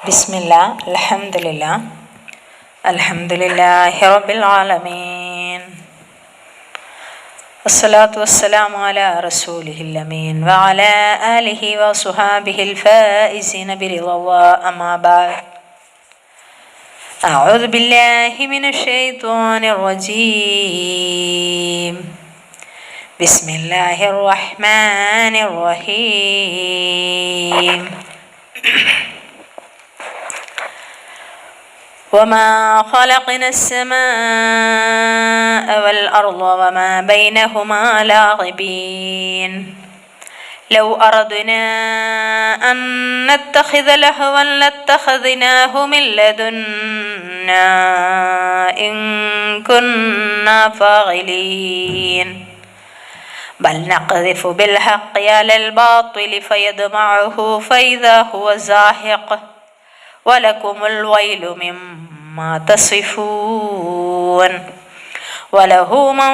ബിസ്മില്ലാ അൽഹംദുലില്ലാ അൽഹംദുലില്ലാഹി റബ്ബിൽ ആലമീൻ വസ്സലാത്തു വസ്സലാമു അലാ റസൂലിഹിൽ അമീൻ വഅലാ ആലിഹി വസ്വഹാബിഹിൽ ഫായിസീന ബിറിളല്ലാഹി അമ്മാ ബഅദ് അഊദു ബില്ലാഹി മിനശ് ശൈത്വാനിർ റജീം ബിസ്മില്ലാഹിർ റഹ്മാനിർ റഹീം وما خلقنا السماء والأرض وما بينهما لاعبين لو أردنا أن نتخذ لهوا لاتخذناه من لدنا إن كنا فاعلين بل نقذف بالحق على الباطل فيدمغه فإذا هو زاهق ولكم الويل مما تصفون وله من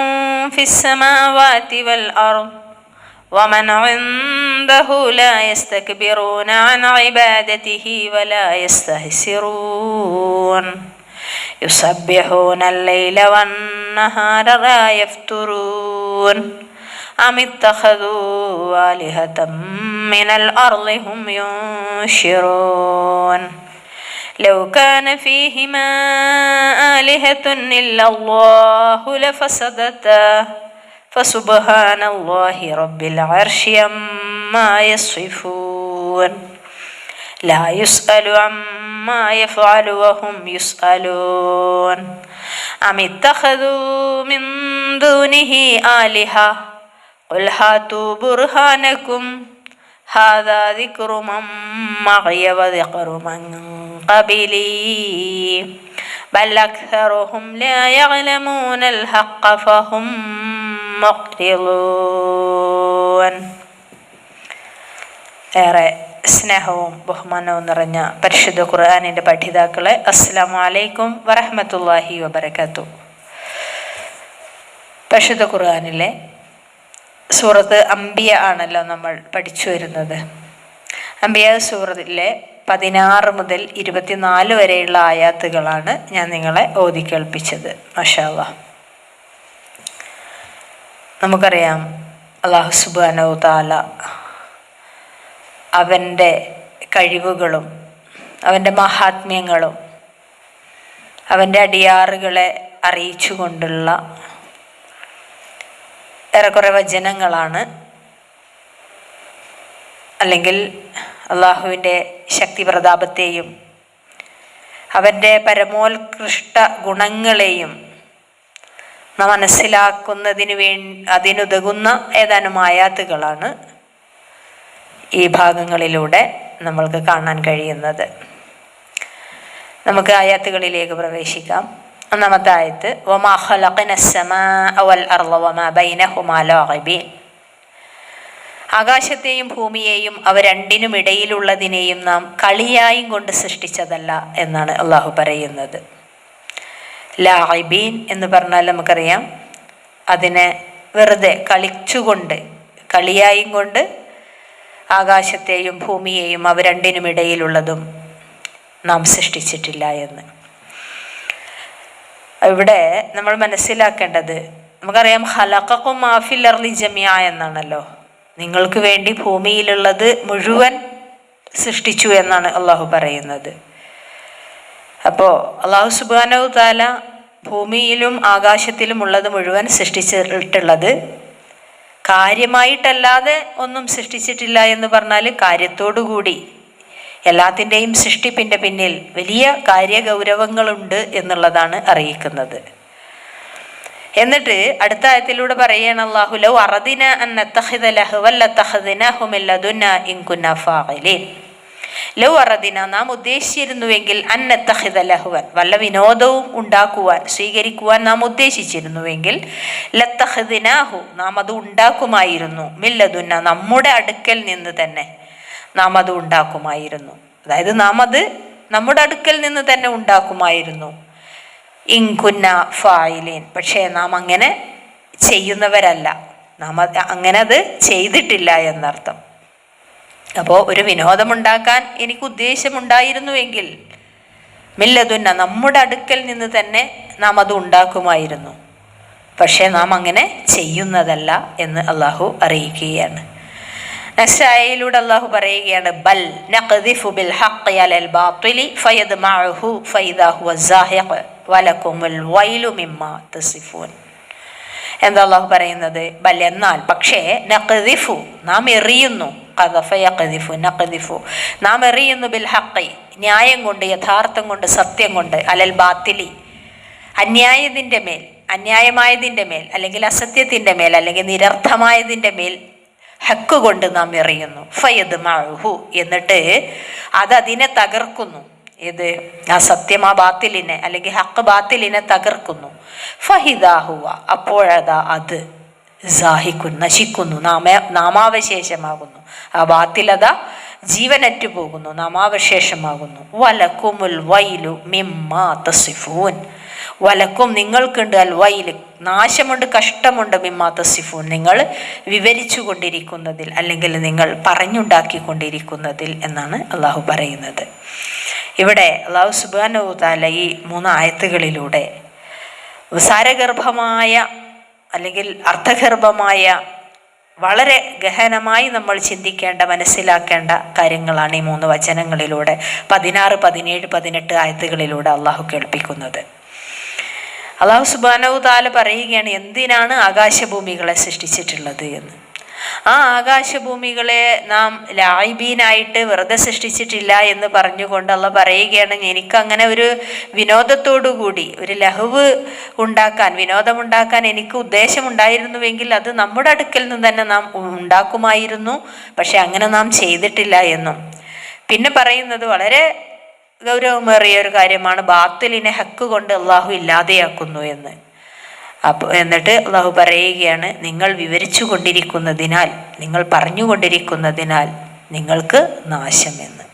في السماوات والأرض ومن عنده لا يستكبرون عن عبادته ولا يستحسرون يسبحون الليل والنهار لا يفترون أم اتخذوا آلهة من الأرض هم ينشرون لو كان فيهما آلهة إلا الله لفسدتا فسبحان الله رب العرش عما يصفون لا يسأل عما يفعل وهم يسألون أم اتخذوا من دونه آلهة قل هاتوا برهانكم هذا ذكر من معي وذكر من قبلي بل أكثرهم لا يعلمون الحق فهم معرضون. ഏറെ സ്നേഹവും ബഹുമാനവും നിറഞ്ഞ പരിശുദ്ധ ഖുർആനിൻ്റെ പഠിതാക്കളെ, അസ്സലാമു അലൈക്കും വറഹ്മത്തുള്ളാഹി വബറകാതുഹു. പരിശുദ്ധ ഖുർആനിലെ സൂറത്ത് അംബിയ ആണല്ലോ നമ്മൾ പഠിച്ചു വരുന്നത്. അംബിയ സൂറത്തിലെ 16 മുതൽ 24 വരെയുള്ള ആയാത്തുകളാണ് ഞാൻ നിങ്ങളെ ഓതി കേൾപ്പിച്ചത്. മാഷാ അല്ലാഹ്. നമുക്കറിയാം, അല്ലാഹു സുബ്ഹാനഹു തആല അവൻ്റെ കഴിവുകളും അവൻ്റെ മഹാത്മ്യങ്ങളും അവൻ്റെ അടിയാറുകളെ അറിയിച്ചു കൊണ്ടുള്ള ഏറെക്കുറെ വചനങ്ങളാണ്, അല്ലെങ്കിൽ അള്ളാഹുവിൻ്റെ ശക്തി പ്രതാപത്തെയും അവൻ്റെ പരമോത്കൃഷ്ട ഗുണങ്ങളെയും നാം മനസ്സിലാക്കുന്നതിന് അതിനുതകുന്ന ഏതാനും ആയാത്തുകളാണ് ഈ ഭാഗങ്ങളിലൂടെ നമ്മൾക്ക് കാണാൻ കഴിയുന്നത്. നമുക്ക് ആയാത്തുകളിലേക്ക് പ്രവേശിക്കാം. ഒന്നാമത്തെ ആയത്ത്, വമാ ഖലഖന അസ്സമാഅ വൽ അർള വമാ ബൈനഹുമാ ലാഇബീൻ. ആകാശത്തെയും ഭൂമിയെയും അവ രണ്ടിനും ഇടയിലുള്ളതിനെയും നാം കളിയായും കൊണ്ട് സൃഷ്ടിച്ചതല്ല എന്നാണ് അള്ളാഹു പറയുന്നത്. ലാഇബീൻ എന്ന് പറഞ്ഞാൽ നമുക്കറിയാം, അതിനെ വെറുതെ കളിച്ചുകൊണ്ട്, കളിയായും കൊണ്ട് ആകാശത്തെയും ഭൂമിയെയും അവ രണ്ടിനും ഇടയിലുള്ളതും നാം സൃഷ്ടിച്ചിട്ടില്ല എന്ന്. ഇവിടെ നമ്മൾ മനസ്സിലാക്കേണ്ടത്, നമുക്കറിയാം ഖലഖക്കും മാ ഫിൽ അർളി ജമിഅ എന്നാണല്ലോ. നിങ്ങൾക്ക് വേണ്ടി ഭൂമിയിലുള്ളത് മുഴുവൻ സൃഷ്ടിച്ചു എന്നാണ് അള്ളാഹു പറയുന്നത്. അപ്പോൾ അള്ളാഹു സുബ്ഹാനഹു തആല ഭൂമിയിലും ആകാശത്തിലും ഉള്ളത് മുഴുവൻ സൃഷ്ടിച്ചിട്ടുള്ളത് കാര്യമായിട്ടല്ലാതെ ഒന്നും സൃഷ്ടിച്ചിട്ടില്ല എന്ന് പറഞ്ഞാൽ കാര്യത്തോടു കൂടി എല്ലാത്തിൻ്റെയും സൃഷ്ടിപ്പിൻ്റെ പിന്നിൽ വലിയ കാര്യഗൗരവങ്ങളുണ്ട് എന്നുള്ളതാണ് അറിയിക്കുന്നത്. എന്നിട്ട് അടുത്ത ആയത്തിലൂടെ പറയുകയാണ് അല്ലാഹു, ലൗ അറദിന അൻ നത്തഖിദ ലഹവൻ ലത്തഖദ്നാഹു മിൻ ലദുന്നാ ഇൻ കുന്നാ ഫാഇലീൻ. ലൗ അറദിന, നാം ഉദ്ദേശിച്ചിരുന്നുവെങ്കിൽ, അൻ നത്തഖിദ ലഹവൻ, വല്ല വിനോദവും ഉണ്ടാക്കുവാൻ, സ്വീകരിക്കുവാൻ നാം ഉദ്ദേശിച്ചിരുന്നുവെങ്കിൽ, ലത്തഖദ്നാഹു, നാം അത് ഉണ്ടാക്കുമായിരുന്നു, മിൻ ലദുന്നാ, നമ്മുടെ അടുക്കൽ നിന്ന് തന്നെ നാം അത് ഉണ്ടാക്കുമായിരുന്നു. അതായത് നാം അത് നമ്മുടെ അടുക്കൽ നിന്ന് തന്നെ ഉണ്ടാക്കുമായിരുന്നു. ഇൻ കുന്നാ ഫാഇലീൻ, പക്ഷേ നാം അങ്ങനെ ചെയ്യുന്നവരല്ല, നാം അങ്ങനെ അത് ചെയ്തിട്ടില്ല എന്നർത്ഥം. അപ്പോൾ ഒരു വിനോദമുണ്ടാക്കാൻ എനിക്ക് ഉദ്ദേശമുണ്ടായിരുന്നുവെങ്കിൽ മില്ലതുന്ന നമ്മുടെ അടുക്കൽ നിന്ന് തന്നെ നാം അത് ഉണ്ടാക്കുമായിരുന്നു. പക്ഷേ നാം അങ്ങനെ ചെയ്യുന്നതല്ല എന്ന് അള്ളാഹു അറിയിക്കുകയാണ്. നെക്സ്റ്റ് ആയയിലൂടെ അള്ളാഹു പറയുകയാണ്, ബൽ നഖ്ദിഫു ബിൽ ഹഖ്ഖി അലൽ ബാത്തിലി ഫയദ്മഉഹു ഫഇദാ ഹുവ സാഹിഖ് വലകുമുൽ വൈലു മിമ്മാ തസിഫൂൻ. എന്താ അള്ളാഹു പറയുന്നത്? ബൽ എന്നാൽ, പക്ഷേ നഖ്ദിഫു നാം എറിയുന്നു, ഖദഫ യഖ്ദിഫു നഖ്ദിഫു നാം എറിയുന്നു, ബിൽ ഹഖ്ഖി ന്യായം കൊണ്ട്, യഥാർത്ഥം കൊണ്ട്, സത്യം കൊണ്ട്, അലൽ ബാത്തിലി അന്യായതിൻ്റെ മേൽ, അന്യായമായതിൻ്റെ മേൽ, അല്ലെങ്കിൽ അസത്യത്തിൻ്റെ മേൽ, അല്ലെങ്കിൽ നിരർത്ഥമായതിൻ്റെ മേൽ ഹക്ക് കൊണ്ട് നാം എറിയുന്നു. ഫയദ്മഉഹു എന്നിട്ട് അതിനെ തകർക്കുന്നു. ഇത് ആ സത്യം ആ ബാത്തിലിനെ, അല്ലെങ്കിൽ ഹക്ക് ബാത്തിലിനെ തകർക്കുന്നു. ഫഹിദാ ഹുവ അപ്പോഴതാ അത് സാഹിക്കുൻ നശിക്കുന്നു, നാമാവശേഷമാകുന്നു. ആ ബാത്തിലത ജീവനറ്റു പോകുന്നു, നാമാവശേഷമാകുന്നു. വലക്കുമുൽ വൈലു മിമ്മാ തസിഫൂൻ വലക്കും നിങ്ങൾക്കുണ്ട്, അൽ വൈല് നാശമുണ്ട്, കഷ്ടമുണ്ട്, മിമ്മാ തസിഫൂൻ നിങ്ങൾ വിവരിച്ചു കൊണ്ടിരിക്കുന്നതിൽ, അല്ലെങ്കിൽ നിങ്ങൾ പറഞ്ഞുണ്ടാക്കിക്കൊണ്ടിരിക്കുന്നതിൽ എന്നാണ് അള്ളാഹു പറയുന്നത്. ഇവിടെ അള്ളാഹു സുബ്ഹാനഹു വ തആല ഈ 3 ആയത്തുകളിലൂടെ സാരഗർഭമായ അല്ലെങ്കിൽ അർത്ഥഗർഭമായ വളരെ ഗഹനമായി നമ്മൾ ചിന്തിക്കേണ്ട, മനസ്സിലാക്കേണ്ട കാര്യങ്ങളാണ് ഈ 3 വചനങ്ങളിലൂടെ 16, 17, 18 ആയത്തുകളിലൂടെ അള്ളാഹു കേൾപ്പിക്കുന്നത്. അള്ളാഹു സുബ്ഹാനഹു വ തആല പറയുകയാണ് എന്തിനാണ് ആകാശഭൂമികളെ സൃഷ്ടിച്ചിട്ടുള്ളത് എന്ന്. ആ ആകാശഭൂമികളെ നാം ലായിബീനായിട്ട് വെറുതെ സൃഷ്ടിച്ചിട്ടില്ല എന്ന് പറഞ്ഞുകൊണ്ട് അള്ളാഹ് പറയുകയാണ്, എനിക്കങ്ങനെ ഒരു വിനോദത്തോടു കൂടി ഒരു ലഹവ് ഉണ്ടാക്കാൻ, വിനോദമുണ്ടാക്കാൻ എനിക്ക് ഉദ്ദേശമുണ്ടായിരുന്നുവെങ്കിൽ അത് നമ്മുടെ അടുക്കൽ നിന്ന് തന്നെ നാം ഉണ്ടാക്കുമായിരുന്നു. പക്ഷെ അങ്ങനെ നാം ചെയ്തിട്ടില്ല എന്നും. പിന്നെ പറയുന്നത് വളരെ ഗൗരവമേറിയ ഒരു കാര്യമാണ്, ബാത്തിലിനെ ഹക്ക് കൊണ്ട് അള്ളാഹു ഇല്ലാതെയാക്കുന്നു എന്ന്. എന്നിട്ട് അള്ളാഹു പറയുകയാണ്, നിങ്ങൾ വിവരിച്ചു കൊണ്ടിരിക്കുന്നതിനാൽ, നിങ്ങൾ പറഞ്ഞുകൊണ്ടിരിക്കുന്നതിനാൽ നിങ്ങൾക്ക് നാശമെന്ന്.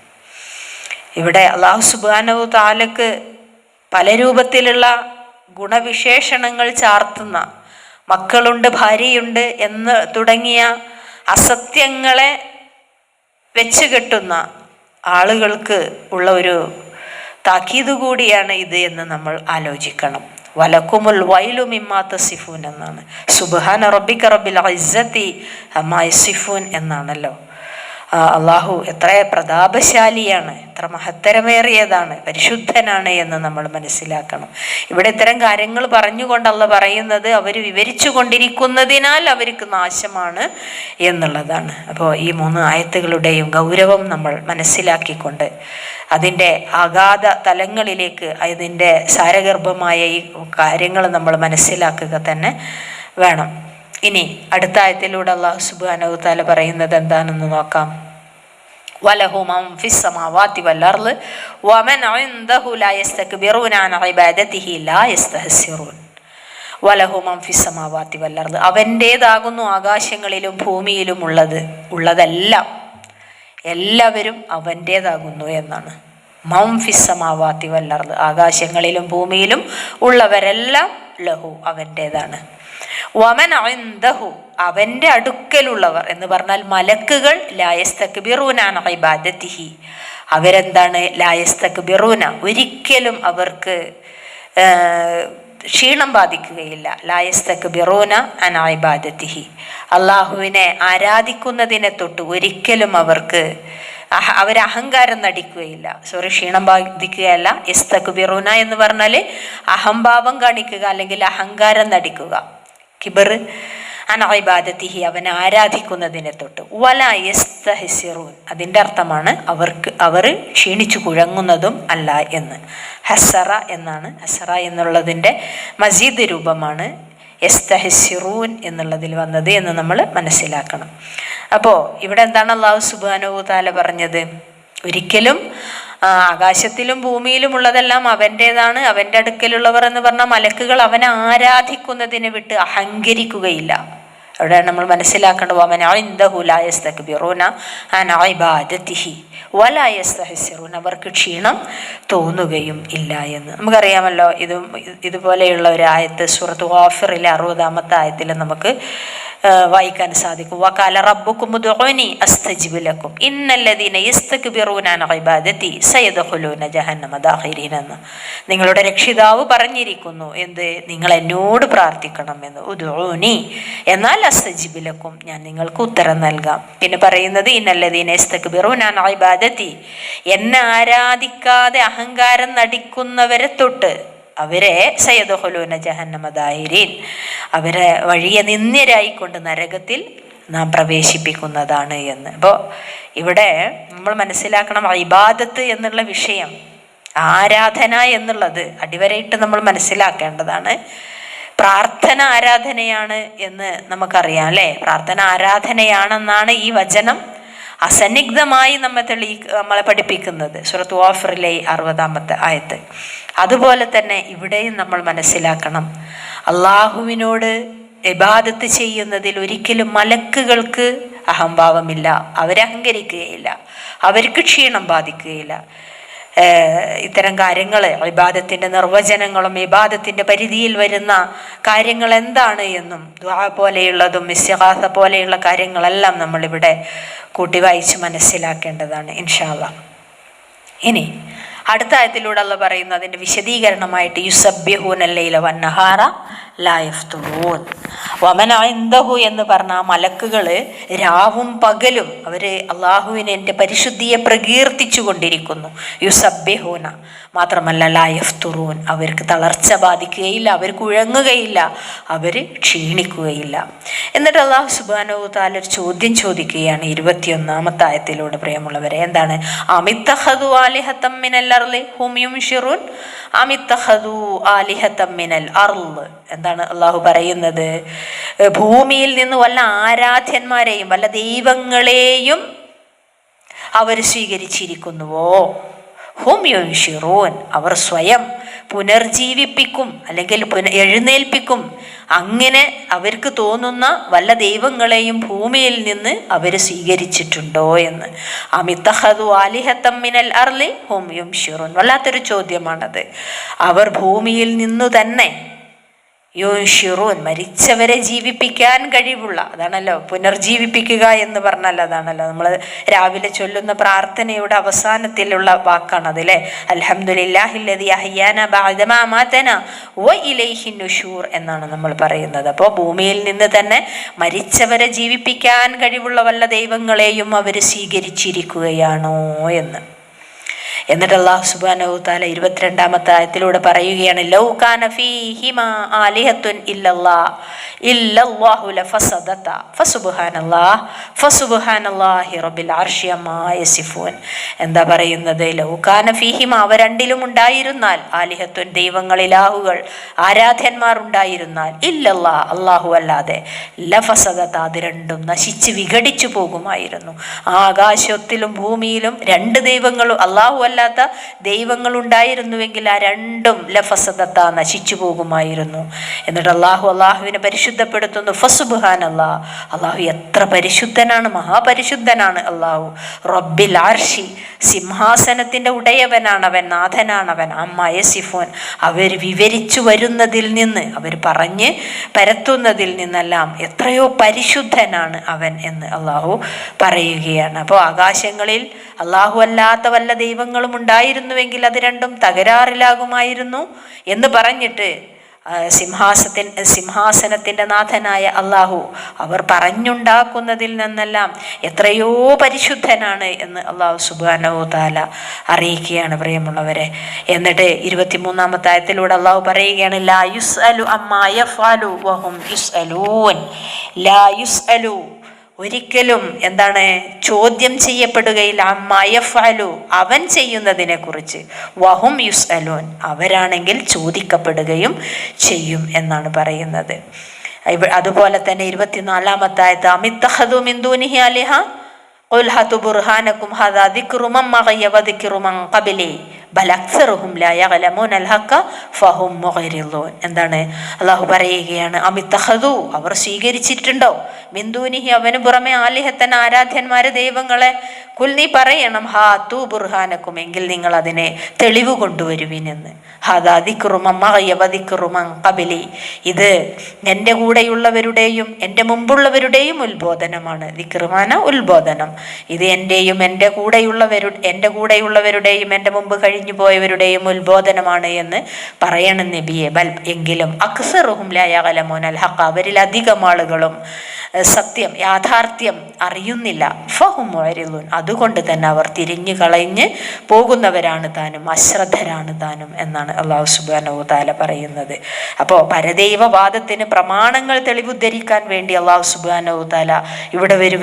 ഇവിടെ അള്ളാഹു സുബ്ഹാനഹു വ തആലക്ക് പല രൂപത്തിലുള്ള ഗുണവിശേഷണങ്ങൾ ചാർത്തുന്ന, മക്കളുണ്ട്, ഭാര്യയുണ്ട് എന്ന് തുടങ്ങിയ അസത്യങ്ങളെ വെച്ച് കെട്ടുന്ന ആളുകൾക്ക് ഉള്ള ഒരു താക്കീത് കൂടിയാണ് ഇത് എന്ന് നമ്മൾ ആലോചിക്കണം. വലക്കുമുൽ വൈലു മിമ്മാ തസിഫൂൻ എന്നാണ്. സുബ്ഹാന റബ്ബിക റബ്ബിൽ ഇസ്സതി അമ്മാ യസിഫൂൻ എന്നാണല്ലോ. അള്ളാഹു എത്ര പ്രതാപശാലിയാണ്, എത്ര മഹത്തരമേറിയതാണ്, പരിശുദ്ധനാണ് എന്ന് നമ്മൾ മനസ്സിലാക്കണം. ഇവിടെ ഇത്തരം കാര്യങ്ങൾ പറഞ്ഞുകൊണ്ട് അള്ളാഹ് പറയുന്നത് അവർ വിവരിച്ചു കൊണ്ടിരിക്കുന്നതിനാൽ അവർക്ക് നാശമാണ് എന്നുള്ളതാണ്. അപ്പോൾ ഈ 3 ആയത്തുകളുടെയും ഗൗരവം നമ്മൾ മനസ്സിലാക്കിക്കൊണ്ട് അതിൻ്റെ അഗാധ തലങ്ങളിലേക്ക്, അതിൻ്റെ സാരഗർഭമായ ഈ കാര്യങ്ങൾ നമ്മൾ മനസ്സിലാക്കുക തന്നെ വേണം. ഇനി അടുത്ത ആയത്തിലൂടെ അല്ലാഹു സുബ്ഹാനഹു വ തആല പറയുന്നത് എന്താണെന്ന് നോക്കാം. വലഹു മൻ ഫിസ് സമാവാതി വൽ അർള് വമൻ ഇൻദഹു ലാ യസ്തക്ബിറൂന അൻ ഇബാദതിഹി ലാ യസ്തഹ്സിറൂൻ. വലഹു മൻ ഫിസ് സമാവാതി വൽ അർള് അവൻ്റേതാകുന്നു ആകാശങ്ങളിലും ഭൂമിയിലും ഉള്ളതെല്ലാം, എല്ലാവരും അവൻ്റേതാകുന്നു എന്നാണ്. മൻ ഫിസ് സമാവാതി വൽ അർള് ആകാശങ്ങളിലും ഭൂമിയിലും ഉള്ളവരെല്ലാം ലഹു അവൻ്റേതാണ്. വമൻ ഇൻദഹു അവൻ്റെ അടുക്കലുള്ളവർ എന്ന് പറഞ്ഞാൽ മലക്കുകൾ, ലാ യസ്തക്ബിറൂന അൻ ഇബാദതിഹി അവരെന്താണ്, ലാ യസ്തക്ബിറൂന ഒരിക്കലും അവർക്ക് ക്ഷീണം ബാധിക്കുകയില്ല. ലാ യസ്തക്ബിറൂന അൻ ഇബാദതിഹി അള്ളാഹുവിനെ ആരാധിക്കുന്നതിനെ തൊട്ട് ഒരിക്കലും അവർ അഹങ്കാരം നടിക്കുകയില്ല. ക്ഷീണം ബാധിക്കുകയല്ല. യസ്തക്ബിറൂന എന്ന് പറഞ്ഞാൽ അഹംഭാവം കാണിക്കുക, അല്ലെങ്കിൽ അഹങ്കാരം നടിക്കുക. കിബർ അൻ ഇബാദതിഹി അവനെ ആരാധിക്കുന്നതിനെ തൊട്ട്. വലാ യസ്തഹ്സിറൂൻ അതിൻ്റെ അർത്ഥമാണ് അവർ ക്ഷീണിച്ചു കുഴങ്ങുന്നതും അല്ല എന്ന്. ഹസറ എന്നാണ്, ഹസറ എന്നുള്ളതിൻ്റെ മസീദ് രൂപമാണ് യസ്തഹ്സിറൂൻ എന്നുള്ളതിൽ വന്നത് എന്ന് നമ്മൾ മനസ്സിലാക്കണം. അപ്പോൾ ഇവിടെ എന്താണ് അല്ലാഹു സുബ്ഹാനഹു വ തആല പറഞ്ഞത്? ഒരിക്കലും ആകാശത്തിലും ഭൂമിയിലും ഉള്ളതെല്ലാം അവൻ്റേതാണ്, അവൻ്റെ അടുക്കലുള്ളവർ എന്ന് പറഞ്ഞാൽ മലക്കുകൾ അവനെ ആരാധിക്കുന്നതിനെ വിട്ട് അഹങ്കരിക്കുകയില്ല. അവിടെയാണ് നമ്മൾ മനസ്സിലാക്കേണ്ടത്. വമൻ ഇൻദഹു ലാ യസ്തക്ബിറൂന അൻ ഇബാദതിഹി വലാ യസ്തഹ്സിറൂൻ അവർക്ക് ക്ഷീണം തോന്നുകയും ഇല്ല എന്ന്. നമുക്കറിയാമല്ലോ, ഇതുപോലെയുള്ള ഒരു ആയത്ത് സൂറത്ത് ഗാഫിറിലെ 60-ാമത്തെ ആയത്തിൽ നമുക്ക് വായിക്കാൻ സാധിക്കും. വഖാല റബ്ബുക്കും ഉദ്ഉനി അസ്തജിബ് ലക്കും ഇന്നല്ലദീന യസ്തക്ബിറൂന അൻ ഇബാദതി സയദ്ഖുലൂന ജഹന്നമ ദാഖിരീൻ എന്ന് നിങ്ങളുടെ രക്ഷിതാവ് പറഞ്ഞിരിക്കുന്നു. എന്ത്? നിങ്ങൾ എന്നോട് പ്രാർത്ഥിക്കണം എന്ന്. ഉദ്ഉനി എന്നാൽ അസ്തജിബ് ലക്കും, ഞാൻ നിങ്ങൾക്ക് ഉത്തരം നൽകാം. പിന്നെ പറയുന്നത് ഇന്നല്ലദീന യസ്തക്ബിറൂന അൻ ഇബാദതി, എന്നെ ആരാധിക്കാതെ അഹങ്കാരം നടിക്കുന്നവരെ തൊട്ട് അവരെ സയദ്ഖുലൂന ജഹന്നമ ദാഖിരീൻ, അവരെ വഴിയെ നിന്ദ്യരായിക്കൊണ്ട് നരകത്തിൽ നാം പ്രവേശിപ്പിക്കുന്നതാണ് എന്ന്. അപ്പോൾ ഇവിടെ നമ്മൾ മനസ്സിലാക്കണം, ഇബാദത്ത് എന്നുള്ള വിഷയം, ആരാധന എന്നുള്ളത് അടിവരയിട്ട് നമ്മൾ മനസ്സിലാക്കേണ്ടതാണ്. പ്രാർത്ഥന ആരാധനയാണ് എന്ന് നമുക്കറിയാം അല്ലേ? പ്രാർത്ഥന ആരാധനയാണെന്നാണ് ഈ വചനം അസന്നിഗ്ധമായി നമ്മളെ പഠിപ്പിക്കുന്നത്. സൂറത്ത് ഗാഫിറിലെ 60-ാമത്തെ ആയത്ത്. അതുപോലെ തന്നെ ഇവിടെയും നമ്മൾ മനസ്സിലാക്കണം, അള്ളാഹുവിനോട് ഇബാദത്ത് ചെയ്യുന്നതിൽ ഒരിക്കലും മലക്കുകൾക്ക് അഹംഭാവമില്ല, അവരഹങ്കരിക്കുകയില്ല, അവർക്ക് ക്ഷീണം ബാധിക്കുകയില്ല. ഇത്തരം കാര്യങ്ങൾ, ഇബാദത്തിൻ്റെ നിർവചനങ്ങളും ഇബാദത്തിൻ്റെ പരിധിയിൽ വരുന്ന കാര്യങ്ങൾ എന്താണ് എന്നും ദുആ പോലെയുള്ളതും ഇസ്തിഗാസ പോലെയുള്ള കാര്യങ്ങളെല്ലാം നമ്മളിവിടെ കൂട്ടി വായിച്ച് മനസ്സിലാക്കേണ്ടതാണ് ഇൻഷാ അല്ലാഹ്. ഇനി അടുത്ത ആയത്തിലൂടെ അല്ലാഹ് പറയുന്നു അതിൻ്റെ വിശദീകരണമായിട്ട് യുസബ്ബിഹൂനൽ ലൈല വന്നഹാറ ലാ യഫ്തുറൂൻ വമൻ ഇൻദഹു എന്ന് പറഞ്ഞ മലക്കുകൾ രാവും പകലും അവർ അള്ളാഹുവിനെ പരിശുദ്ധിയെ പ്രകീർത്തിച്ചു കൊണ്ടിരിക്കുന്നു. യുസബ്ബിഹൂന മാത്രമല്ല ലാ യഫ്തുറൂൻ, അവർക്ക് തളർച്ച ബാധിക്കുകയില്ല, അവർക്ക് ഉഴങ്ങുകയില്ല, അവർ ക്ഷീണിക്കുകയില്ല. എന്നിട്ട് അല്ലാഹു സുബ്ഹാനഹു വ തആല ഒരു ചോദ്യം ചോദിക്കുകയാണ് 21-ാമത്തെ ആയത്തിലൂടെ. പ്രിയമുള്ളവരെ, എന്താണ്? അമിത്തഖദു ആലിഹതം മിനൽ അർളി ഹും യുൻഷിറൂൻ അമിത്തഖദു ആലിഹതം മിനൽ അർള്. എന്താണ് അള്ളാഹു പറയുന്നത്? ഭൂമിയിൽ നിന്ന് വല്ല ആരാധ്യന്മാരെയും വല്ല ദൈവങ്ങളെയും അവർ സ്വീകരിച്ചിരിക്കുന്നുവോ? ഹും യുൻഷിറൂൻ, അവർ സ്വയം പുനർജീവിപ്പിക്കും അല്ലെങ്കിൽ എഴുന്നേൽപ്പിക്കും. അങ്ങനെ അവർക്ക് തോന്നുന്ന വല്ല ദൈവങ്ങളെയും ഭൂമിയിൽ നിന്ന് അവർ സ്വീകരിച്ചിട്ടുണ്ടോ എന്ന്. അമിത്തഖദു ആലിഹതം മിനൽ അർളി ഹും യുൻഷിറൂൻ, വല്ലാത്തൊരു ചോദ്യമാണത്. അവർ ഭൂമിയിൽ നിന്നു തന്നെ യുൻഷിറൂൻ, മരിച്ചവരെ ജീവിപ്പിക്കാൻ കഴിവുള്ള, അതാണല്ലോ പുനർജീവിപ്പിക്കുക എന്ന് പറഞ്ഞാൽ, അതാണല്ലോ നമ്മൾ രാവിലെ ചൊല്ലുന്ന പ്രാർത്ഥനയുടെ അവസാനത്തിലുള്ള വാക്കാണത് അല്ലേ? അൽഹംദുലില്ലാഹില്ലദി അഹ്യാന ബഅദ മാ അമാതന വ ഇലൈഹി നുശൂർ എന്നാണ് നമ്മൾ പറയുന്നത്. അപ്പോൾ ഭൂമിയിൽ നിന്ന് തന്നെ മരിച്ചവരെ ജീവിപ്പിക്കാൻ കഴിവുള്ള വല്ല ദൈവങ്ങളെയും അവർ സ്വീകരിച്ചിരിക്കുകയാണോ എന്ന്. എന്നിട്ട് അല്ലാഹു സുബ്ഹാനഹു വ തആല 22-ാമത്തെ ആയത്തിലൂടെ പറയുകയാണ്, ലൗ കാന ഫീഹിമാ ആലിഹത്തുൻ ഇല്ലല്ലാഹു ലഫസദത ഫസുബ്ഹാനല്ലാഹി റബ്ബിൽ അർശി അമ്മാ യസിഫൂൻ. എന്താ പറയുന്നത്? ലൗ കാന ഫീഹിമാ, അവ രണ്ടിലും ഉണ്ടായിരുന്നാൽ, ആലിഹത്തുൻ ദൈവങ്ങൾ, ഇലാഹുകൾ, ആരാധ്യന്മാർ ഉണ്ടായിരുന്നാൽ, ഇല്ലല്ലാഹ് അല്ലാഹു അല്ലാതെ, ലഫസദത അത് രണ്ടും നശിച്ച് വിഘടിച്ചു പോകുമായിരുന്നു. ആകാശത്തിലും ഭൂമിയിലും രണ്ട് ദൈവങ്ങളും അല്ലാഹു അല്ലാത്ത ദൈവങ്ങൾ ഉണ്ടായിരുന്നുവെങ്കിൽ ആ രണ്ടും ലഫസദത്ത നശിച്ചു പോകുമായിരുന്നു. എന്നിട്ട് അള്ളാഹുവിനെ പരിശുദ്ധപ്പെടുത്തുന്നു. ഫസുബ്ഹാനല്ലാഹ്, അള്ളാഹു എത്ര പരിശുദ്ധനാണ്, മഹാപരിശുദ്ധനാണ് അള്ളാഹു. റബ്ബിൽ അർശി, സിംഹാസനത്തിൻ്റെ ഉടയവനാണവൻ, നാഥനാണവൻ. അമ്മാ യസിഫൂൻ, അവർ വിവരിച്ചു വരുന്നതിൽ നിന്ന്, അവർ പറഞ്ഞ് പരത്തുന്നതിൽ നിന്നെല്ലാം എത്രയോ പരിശുദ്ധനാണ് അവൻ എന്ന് അള്ളാഹു പറയുകയാണ്. അപ്പോൾ ആകാശങ്ങളിൽ അള്ളാഹു അല്ലാത്ത വല്ല ദൈവങ്ങളും ഉണ്ടായിരുന്നുവെങ്കിൽ അത് രണ്ടും തകരാറിലാകുമായിരുന്നു എന്ന് പറഞ്ഞിട്ട് സിംഹാസനത്തിൻ്റെ നാഥനായ അള്ളാഹു അവർ പറഞ്ഞുണ്ടാക്കുന്നതിൽ നിന്നെല്ലാം എത്രയോ പരിശുദ്ധനാണ് എന്ന് അള്ളാഹു സുബ്ഹാനഹു വ തആല അറിയിക്കുകയാണ് പ്രിയമുള്ളവരെ. എന്നിട്ട് 23-ാമത്തെ ആയത്തിലൂടെ അള്ളാഹു പറയുകയാണ്, ലാ യുസ്അലു അമ്മാ യഫ്അലു വഹും യുസ്അലൂൻ. ലാ യുസ്അലു, ഒരിക്കലും എന്താണ് ചോദ്യം ചെയ്യപ്പെടുകയില്ല, അമ്മാ യഫ്അലു അവൻ ചെയ്യുന്നതിനെ കുറിച്ച്, വഹും യുസ്അലൂൻ അവരാണെങ്കിൽ ചോദിക്കപ്പെടുകയും ചെയ്യും എന്നാണ് പറയുന്നത്. അതുപോലെ തന്നെ 24-ാമത്തെ ആയത്ത്, അമിത്തഖദു മിൻ ദൂനിഹി ആലിഹ ഖുൽ ഹതു ബുർഹാനകും ഹദാ ദിക്റു മൻ മഅയ വ ദിക്റു മൻ ഖബലി ബൽ അക്സറുഹും ലാ യഅലമൂനൽ ഹഖ ഫഹും മുഅ്രിദൂൻ. എന്താണ് അള്ളാഹു പറയുകയാണ്, അമിത്തഖദു അവർ സ്വീകരിച്ചിട്ടുണ്ടോ മിൻ ദൂനിഹി അവന് പുറമെ ആലിഹത്തൻ ആരാധ്യന്മാരെ ദൈവങ്ങളെ. കുൽ നീ പറയണം, ഹാതു ബുർഹാനക്കും എങ്കിൽ നിങ്ങൾ അതിനെ തെളിവ് കൊണ്ടുവരുവിനെന്ന്. ഹാദാ ദിക്റു മമ്മഅയ വദിക്റു മൻ ഖബലി, ഇത് എൻ്റെ കൂടെയുള്ളവരുടെയും എൻ്റെ മുമ്പുള്ളവരുടെയും ഉത്ബോധനമാണ്. ദിക്റുമാന ഉത്ബോധനം. ഇത് എൻ്റെയും എൻ്റെ കൂടെയുള്ളവരുടെയും എൻ്റെ മുമ്പ് കഴിഞ്ഞു പോയവരുടെയും ഉത്ബോധനമാണ് എന്ന് പറയണം നബിയെ. ബൽ എങ്കിലും അക്സറുഹും ലാ യഅലമൂനൽ ഹഖ അവരിൽ അധികം ആളുകളും സത്യം യാഥാർത്ഥ്യം അറിയുന്നില്ല. ഫഹും മുഅ്രിദൂൻ അതുകൊണ്ട് തന്നെ അവർ തിരിഞ്ഞു കളഞ്ഞ് പോകുന്നവരാണ് താനും, അശ്രദ്ധരാണ് താനും എന്നാണ് അല്ലാഹു സുബ്ഹാനഹു തആല പറയുന്നത്. അപ്പോൾ പരദൈവവാദത്തിന് പ്രമാണങ്ങൾ തെളിവുദ്ധരിക്കാൻ വേണ്ടി അല്ലാഹു സുബ്ഹാനഹു തആല ഇവിടെ ഒരു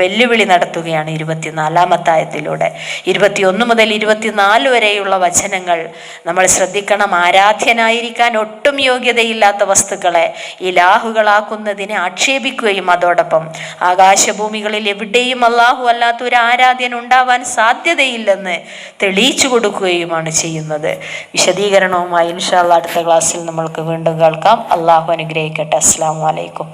വെല്ലുവിളി നടത്തുകയാണ് 24-ാമത്തെ ആയത്തിലൂടെ. 21 മുതൽ 24 വരെയുള്ള വചനങ്ങൾ നമ്മൾ ശ്രദ്ധിക്കണം. ആരാധ്യനായിരിക്കാൻ ഒട്ടും യോഗ്യതയില്ലാത്ത വസ്തുക്കളെ ഇലാഹുകളാക്കുന്നതിനെ ആക്ഷേപിക്കുകയും അതോടൊപ്പം ആകാശഭൂമികളിൽ എവിടെയും അല്ലാഹു അല്ലാത്ത ഒരു ആരാധ്യൻ ഉണ്ടാവാൻ സാധ്യതയില്ലെന്ന് തെളിയിച്ചു കൊടുക്കുകയുമാണ് ചെയ്യുന്നത്. വിശദീകരണവുമായി ഇൻഷാ അല്ലാഹ് അടുത്ത ക്ലാസ്സിൽ നമ്മൾക്ക് വീണ്ടും കേൾക്കാം. അല്ലാഹു അനുഗ്രഹിക്കട്ടെ. അസ്സലാമു അലൈക്കും.